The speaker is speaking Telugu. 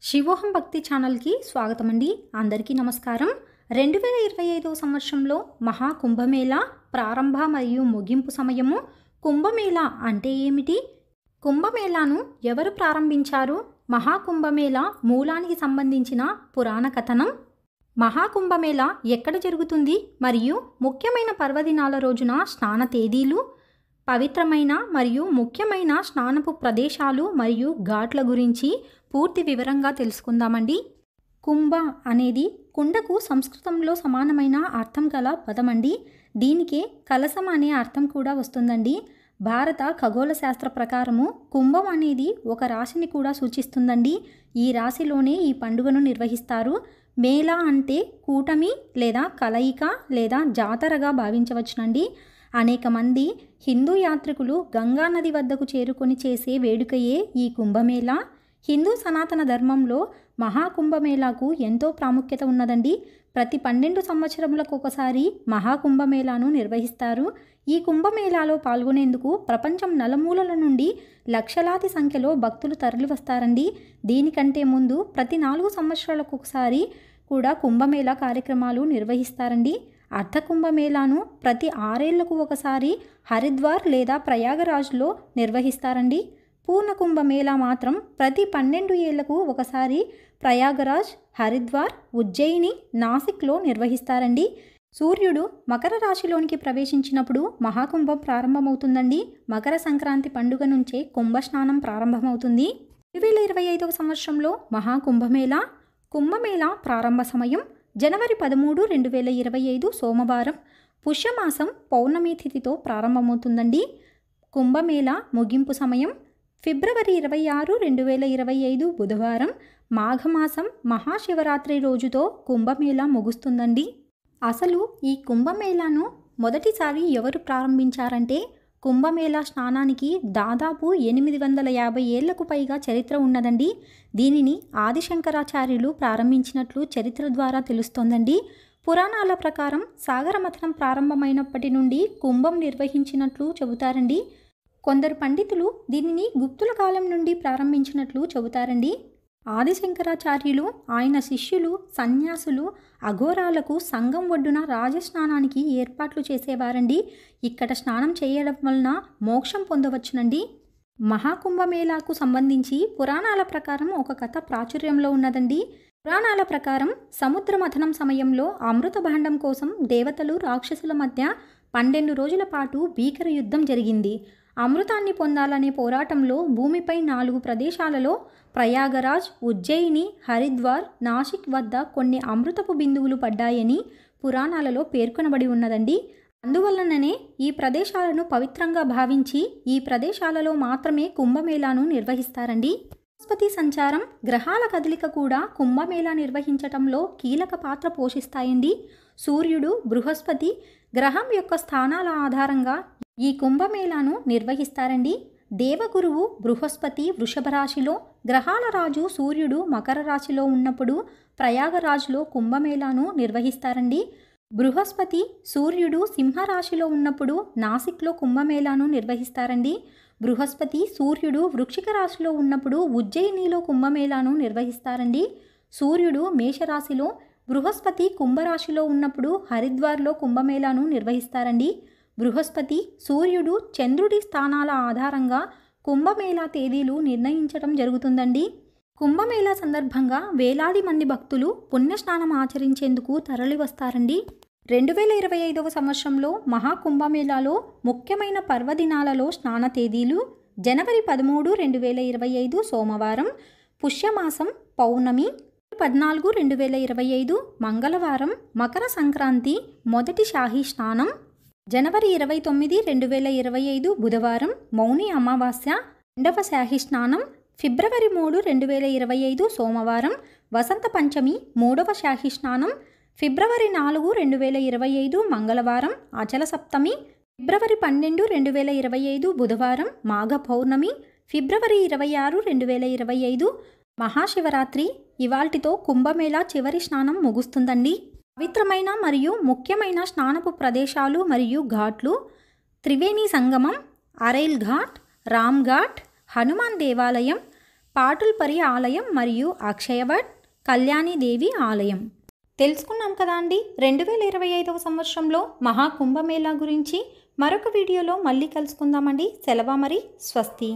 శివోహం భక్తి ఛానల్కి స్వాగతం అండి. అందరికీ నమస్కారం. 2025 సంవత్సరంలో మహాకుంభమేళా ప్రారంభ మరియు ముగింపు సమయము. కుంభమేళా అంటే ఏమిటి? కుంభమేళాను ఎవరు ప్రారంభించారు? మహాకుంభమేళా మూలానికి సంబంధించిన పురాణ కథనం. మహాకుంభమేళా ఎక్కడ జరుగుతుంది మరియు ముఖ్యమైన పర్వదినాల రోజున స్నాన తేదీలు, పవిత్రమైన మరియు ముఖ్యమైన స్నానపు ప్రదేశాలు మరియు ఘాట్ల గురించి పూర్తి వివరంగా తెలుసుకుందామండి. కుంభ అనేది కుండకు సంస్కృతంలో సమానమైన అర్థం గల పదమండి. దీనికే కలశం అనే అర్థం కూడా వస్తుందండి. భారత ఖగోళ శాస్త్ర ప్రకారము కుంభం అనేది ఒక రాశిని కూడా సూచిస్తుందండి. ఈ రాశిలోనే ఈ పండుగను నిర్వహిస్తారు. మేళా అంటే కూటమి లేదా కలయిక లేదా జాతరగా భావించవచ్చునండి. అనేక మంది హిందూ యాత్రికులు గంగా నది వద్దకు చేరుకొని చేసే వేడుకయే ఈ కుంభమేళా. హిందూ సనాతన ధర్మంలో మహాకుంభమేళాకు ఎంతో ప్రాముఖ్యత ఉన్నదండి. ప్రతి 12 సంవత్సరములకు ఒకసారి మహాకుంభమేళాను నిర్వహిస్తారు. ఈ కుంభమేళాలో పాల్గొనేందుకు ప్రపంచం నలుమూలల నుండి లక్షలాది సంఖ్యలో భక్తులు తరలివస్తారండి. దీనికంటే ముందు ప్రతి 4 సంవత్సరాలకు ఒకసారి కూడా కుంభమేళా కార్యక్రమాలు నిర్వహిస్తారండి. అర్ధ కుంభమేళాను ప్రతి 6 ఏళ్లకు ఒకసారి హరిద్వార్ లేదా ప్రయాగరాజ్లో నిర్వహిస్తారండి. పూర్ణ కుంభమేళా మాత్రం ప్రతి 12 ఏళ్లకు ఒకసారి ప్రయాగరాజ్, హరిద్వార్, ఉజ్జయిని, నాసిక్లో నిర్వహిస్తారండి. సూర్యుడు మకర రాశిలోనికి ప్రవేశించినప్పుడు మహాకుంభం ప్రారంభమవుతుందండి. మకర సంక్రాంతి పండుగ నుంచే కుంభస్నానం ప్రారంభమవుతుంది. 2025 సంవత్సరంలో మహాకుంభమేళా. కుంభమేళా ప్రారంభ సమయం జనవరి 13, 2025 సోమవారం. పుష్యమాసం పౌర్ణమి తిథితో ప్రారంభమవుతుందండి. కుంభమేళా ముగింపు సమయం ఫిబ్రవరి 26, 2025 బుధవారం. మాఘమాసం మహాశివరాత్రి రోజుతో కుంభమేళా ముగుస్తుందండి. అసలు ఈ కుంభమేళాను మొదటిసారి ఎవరు ప్రారంభించారంటే, కుంభమేళా స్నానానికి దాదాపు 850 ఏళ్లకు పైగా చరిత్ర ఉన్నదండి. దీనిని ఆదిశంకరాచార్యులు ప్రారంభించినట్లు చరిత్ర ద్వారా తెలుస్తోందండి. పురాణాల ప్రకారం సాగరమథనం ప్రారంభమైనప్పటి నుండి కుంభం నిర్వహించినట్లు చెబుతారండి. కొందరు పండితులు దీనిని గుప్తుల కాలం నుండి ప్రారంభించినట్లు చెబుతారండి. ఆదిశంకరాచార్యులు, ఆయన శిష్యులు, సన్యాసులు అఘోరాలకు సంగం ఒడ్డున రాజస్నానానికి ఏర్పాట్లు చేసేవారండి. ఇక్కడ స్నానం చేయడం వలన మోక్షం పొందవచ్చునండి. మహాకుంభమేళాకు సంబంధించి పురాణాల ప్రకారం ఒక కథ ప్రాచుర్యంలో ఉన్నదండి. పురాణాల ప్రకారం సముద్ర మథనం సమయంలో అమృత భాండం కోసం దేవతలు, రాక్షసుల మధ్య 12 రోజుల పాటు భీకర యుద్ధం జరిగింది. అమృతాన్ని పొందాలనే పోరాటంలో భూమిపై 4 ప్రదేశాలలో ప్రయాగరాజ్, ఉజ్జయిని, హరిద్వార్, నాసిక్ వద్ద కొన్ని అమృతపు బిందువులు పడ్డాయని పురాణాలలో పేర్కొనబడి ఉన్నదండి. అందువలననే ఈ ప్రదేశాలను పవిత్రంగా భావించి ఈ ప్రదేశాలలో మాత్రమే కుంభమేళాను నిర్వహిస్తారండి. బృహస్పతి సంచారం, గ్రహాల కదలిక కూడా కుంభమేళా నిర్వహించటంలో కీలక పాత్ర పోషిస్తాయండి. సూర్యుడు, బృహస్పతి గ్రహం యొక్క స్థానాల ఆధారంగా ఈ కుంభమేళాను నిర్వహిస్తారండి. దేవగురువు బృహస్పతి వృషభ రాశిలో, గ్రహాల రాజు సూర్యుడు మకర రాశిలో ఉన్నప్పుడు ప్రయాగరాజ్లో కుంభమేళాను నిర్వహిస్తారండి. బృహస్పతి, సూర్యుడు సింహరాశిలో ఉన్నప్పుడు నాసిక్లో కుంభమేళాను నిర్వహిస్తారండి. బృహస్పతి, సూర్యుడు వృశ్చిక రాశిలో ఉన్నప్పుడు ఉజ్జయినిలో కుంభమేళాను నిర్వహిస్తారండి. సూర్యుడు మేషరాశిలో, బృహస్పతి కుంభరాశిలో ఉన్నప్పుడు హరిద్వార్లో కుంభమేళాను నిర్వహిస్తారండి. బృహస్పతి, సూర్యుడు, చంద్రుడి స్థానాల ఆధారంగా కుంభమేళా తేదీలు నిర్ణయించడం జరుగుతుందండి. కుంభమేళా సందర్భంగా వేలాది మంది భక్తులు పుణ్యస్నానం ఆచరించేందుకు తరలివస్తారండి. 2025 సంవత్సరంలో మహాకుంభమేళాలో ముఖ్యమైన పర్వదినాలలో స్నాన తేదీలు జనవరి 13, 2025 సోమవారం. పుష్యమాసం పౌర్ణమి 14, 2025 మంగళవారం. మకర సంక్రాంతి మొదటి షాహీ స్నానం జనవరి 29, 2025 బుధవారం. మౌని అమావాస్య రెండవ షాహీ స్నానం ఫిబ్రవరి 3, 2025 సోమవారం. వసంత పంచమి మూడవ షాహీ స్నానం ఫిబ్రవరి 4, 2025 మంగళవారం. అచల సప్తమి ఫిబ్రవరి 12, 2025 బుధవారం. మాఘ పౌర్ణమి ఫిబ్రవరి 26, 2025 మహాశివరాత్రి. ఇవాల్టితో కుంభమేళా చివరి స్నానం ముగుస్తుందండి. పవిత్రమైన మరియు ముఖ్యమైన స్నానపు ప్రదేశాలు మరియు ఘాట్లు: త్రివేణి సంగమం, అరైల్ ఘాట్, రామ్ ఘాట్, హనుమాన్ దేవాలయం, పాటుల్పరి ఆలయం మరియు అక్షయవట్ కళ్యాణీదేవి ఆలయం. తెలుసుకున్నాం కదా అండి 2025వ సంవత్సరంలో మహాకుంభమేళా గురించి. మరొక వీడియోలో మళ్ళీ కలుసుకుందామండి. సెలవు మరి. స్వస్తి.